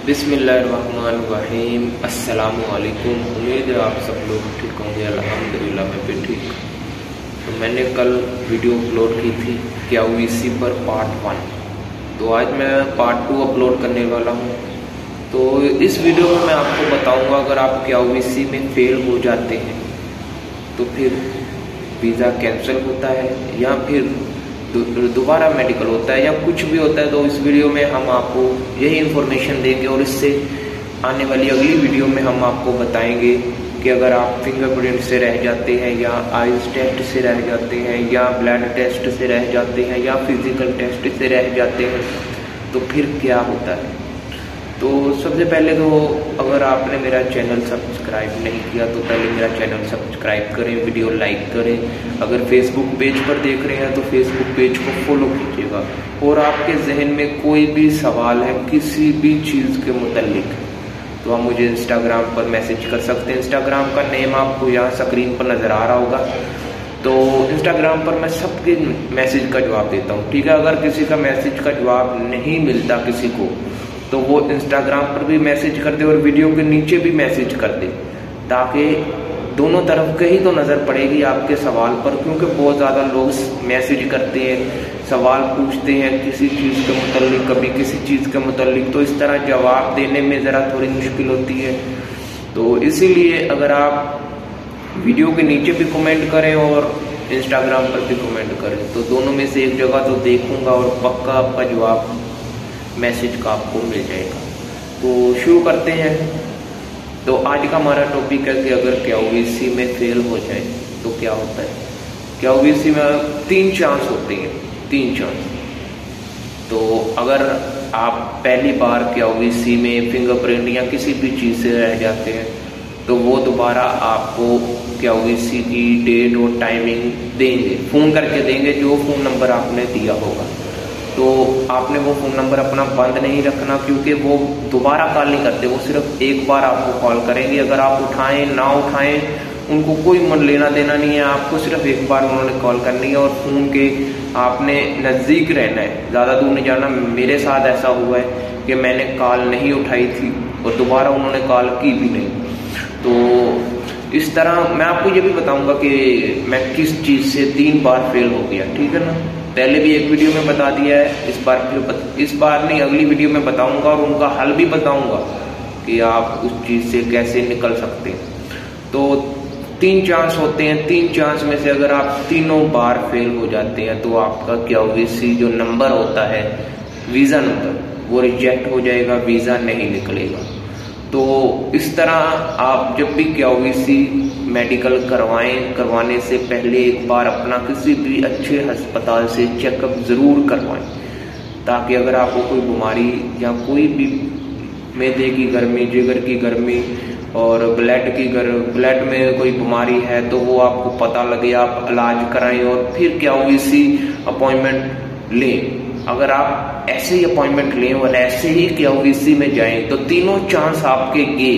बिस्मिल्लाहिर्रहमानिर्रहीम। अस्सलामुअलैकुम। उम्मीद है आप सब लोग ठीक होंगे। अल्हम्दुलिल्लाह मैं भी ठीक। तो मैंने कल वीडियो अपलोड की थी KYC पर पार्ट 1, तो आज मैं पार्ट 2 अपलोड करने वाला हूँ। तो इस वीडियो में मैं आपको बताऊँगा अगर आप KYC में फेल हो जाते हैं तो फिर वीज़ा कैंसिल होता है या फिर दोबारा मेडिकल होता है या कुछ भी होता है। तो इस वीडियो में हम आपको यही इन्फॉर्मेशन देंगे और इससे आने वाली अगली वीडियो में हम आपको बताएंगे कि अगर आप फिंगरप्रिंट से रह जाते हैं या आइज टेस्ट से रह जाते हैं या ब्लड टेस्ट से रह जाते हैं या फिजिकल टेस्ट से रह जाते हैं तो फिर क्या होता है। तो सबसे पहले तो अगर आपने मेरा चैनल सब्सक्राइब नहीं किया तो पहले मेरा चैनल सब्सक्राइब करें, वीडियो लाइक करें। अगर फेसबुक पेज पर देख रहे हैं तो फेसबुक पेज को फॉलो कीजिएगा। और आपके जहन में कोई भी सवाल है किसी भी चीज़ के मुतालिक तो आप मुझे इंस्टाग्राम पर मैसेज कर सकते हैं। इंस्टाग्राम का नेम आपको यहाँ स्क्रीन पर नज़र आ रहा होगा। तो इंस्टाग्राम पर मैं सबके मैसेज का जवाब देता हूँ, ठीक है। अगर किसी का मैसेज का जवाब नहीं मिलता किसी को तो वो इंस्टाग्राम पर भी मैसेज कर दे और वीडियो के नीचे भी मैसेज कर दे, ताकि दोनों तरफ कहीं तो नज़र पड़ेगी आपके सवाल पर। क्योंकि बहुत ज़्यादा लोग मैसेज करते हैं, सवाल पूछते हैं किसी चीज़ के मुतालिक, कभी किसी चीज़ के मुतालिक, तो इस तरह जवाब देने में ज़रा थोड़ी मुश्किल होती है। तो इसीलिए अगर आप वीडियो के नीचे भी कमेंट करें और इंस्टाग्राम पर भी कमेंट करें तो दोनों में से एक जगह तो देखूँगा और पक्का आपका जवाब मैसेज का आपको मिल जाएगा। तो शुरू करते हैं। तो आज का हमारा टॉपिक है कि अगर KYC में फेल हो जाए तो क्या होता है। KYC में 3 चांस होते हैं, 3 चांस। तो अगर आप पहली बार KYC में फिंगरप्रिंट या किसी भी चीज़ से रह जाते हैं तो वो दोबारा आपको KYC की डेट और टाइमिंग देंगे, फ़ोन करके देंगे, जो फ़ोन नंबर आपने दिया होगा। तो आपने वो फ़ोन नंबर अपना बंद नहीं रखना, क्योंकि वो दोबारा कॉल नहीं करते, वो सिर्फ एक बार आपको कॉल करेंगे। अगर आप उठाएं ना उठाएं उनको कोई मन लेना देना नहीं है, आपको सिर्फ एक बार उन्होंने कॉल करनी है और फ़ोन के आपने नज़दीक रहना है, ज़्यादा दूर नहीं जाना। मेरे साथ ऐसा हुआ है कि मैंने कॉल नहीं उठाई थी और दोबारा उन्होंने कॉल की भी नहीं। तो इस तरह मैं आपको ये भी बताऊँगा कि मैं किस चीज़ से 3 बार फेल हो गया, ठीक है ना। पहले भी एक वीडियो में बता दिया है, इस बार नहीं अगली वीडियो में बताऊंगा और उनका हल भी बताऊंगा कि आप उस चीज़ से कैसे निकल सकते हैं। तो 3 चांस होते हैं, 3 चांस में से अगर आप तीनों बार फेल हो जाते हैं तो आपका KYC जो नंबर होता है, वीज़ा नंबर, वो रिजेक्ट हो जाएगा, वीज़ा नहीं निकलेगा। तो इस तरह आप जब भी KYC मेडिकल करवाने से पहले एक बार अपना किसी भी अच्छे अस्पताल से चेकअप ज़रूर करवाएं, ताकि अगर आपको कोई बीमारी या कोई भी मैदे की गर्मी, जिगर की गर्मी और ब्लड में कोई बीमारी है तो वो आपको पता लगे, आप इलाज कराएं और फिर KYC अपॉइंटमेंट लें। अगर आप ऐसे ही अपॉइंटमेंट लें और ऐसे ही KYC में जाएं तो तीनों चांस आपके गए,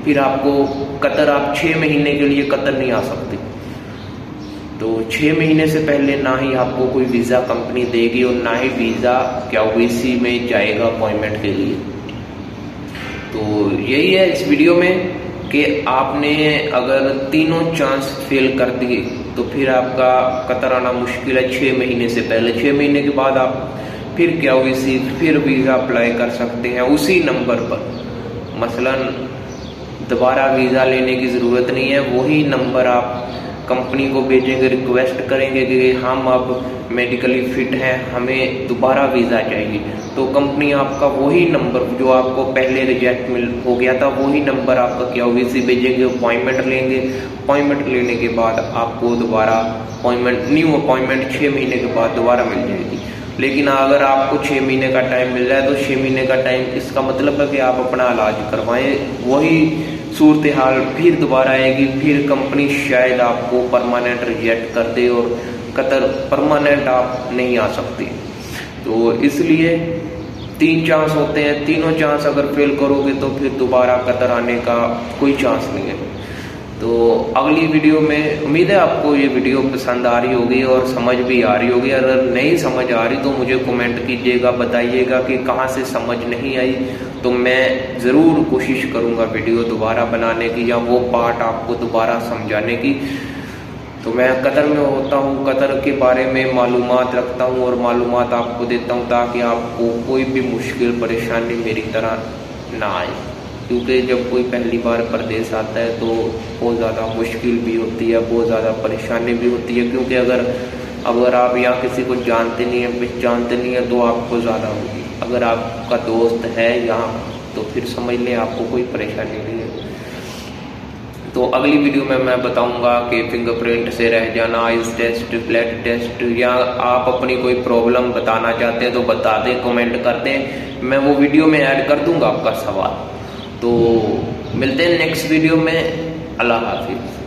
फिर आपको कतर, आप 6 महीने के लिए कतर नहीं आ सकते। तो 6 महीने से पहले ना ही आपको कोई वीज़ा कंपनी देगी और ना ही वीज़ा KYC में जाएगा अपॉइंटमेंट के लिए। तो यही है इस वीडियो में कि आपने अगर तीनों चांस फेल कर दिए तो फिर आपका कतर आना मुश्किल है 6 महीने से पहले। 6 महीने के बाद आप फिर KYC, फिर वीज़ा अप्लाई कर सकते हैं उसी नंबर पर। मसलन दोबारा वीज़ा लेने की ज़रूरत नहीं है, वही नंबर आप कंपनी को भेजेंगे, रिक्वेस्ट करेंगे कि हम अब मेडिकली फिट हैं, हमें दोबारा वीज़ा चाहिए। तो कंपनी आपका वही नंबर जो आपको पहले रिजेक्ट हो गया था, वही नंबर आपका KYC भेजेंगे, अपॉइंटमेंट लेंगे। अपॉइंटमेंट लेने के बाद आपको दोबारा न्यू अपॉइंटमेंट 6 महीने के बाद दोबारा मिल जाएगी। लेकिन अगर आपको 6 महीने का टाइम मिल रहा है तो 6 महीने का टाइम, इसका मतलब है कि आप अपना इलाज करवाएं, वही सूरत हाल फिर दोबारा आएगी, फिर कंपनी शायद आपको परमानेंट रिजेक्ट कर दे और कतर परमानेंट आप नहीं आ सकते। तो इसलिए 3 चांस होते हैं, तीनों चांस अगर फेल करोगे तो फिर दोबारा कतर आने का कोई चांस नहीं है। तो अगली वीडियो में उम्मीद है आपको ये वीडियो पसंद आ रही होगी और समझ भी आ रही होगी। अगर नहीं समझ आ रही तो मुझे कमेंट कीजिएगा, बताइएगा कि कहाँ से समझ नहीं आई, तो मैं ज़रूर कोशिश करूँगा वीडियो दोबारा बनाने की या वो पार्ट आपको दोबारा समझाने की। तो मैं कतर में होता हूँ, कतर के बारे में मालूमात रखता हूँ और मालूमात आपको देता हूँ ताकि आपको कोई भी मुश्किल परेशानी मेरी तरह ना आए। क्योंकि जब कोई पहली बार परदेश आता है तो बहुत ज़्यादा मुश्किल भी होती है, बहुत ज़्यादा परेशानी भी होती है। क्योंकि अगर आप यहाँ किसी को जानते नहीं हैं, पहचानते नहीं हैं, तो आपको ज़्यादा होगी। अगर आपका दोस्त है यहाँ तो फिर समझ लें आपको कोई परेशानी नहीं है। तो अगली वीडियो में मैं बताऊंगा कि फिंगरप्रिंट से रह जाना, आइज टेस्ट, ब्लड टेस्ट, या आप अपनी कोई प्रॉब्लम बताना चाहते हैं तो बता दें, कमेंट कर दें, मैं वो वीडियो में ऐड कर दूंगा आपका सवाल। तो मिलते हैं नेक्स्ट वीडियो में। अल्लाह हाफिज़।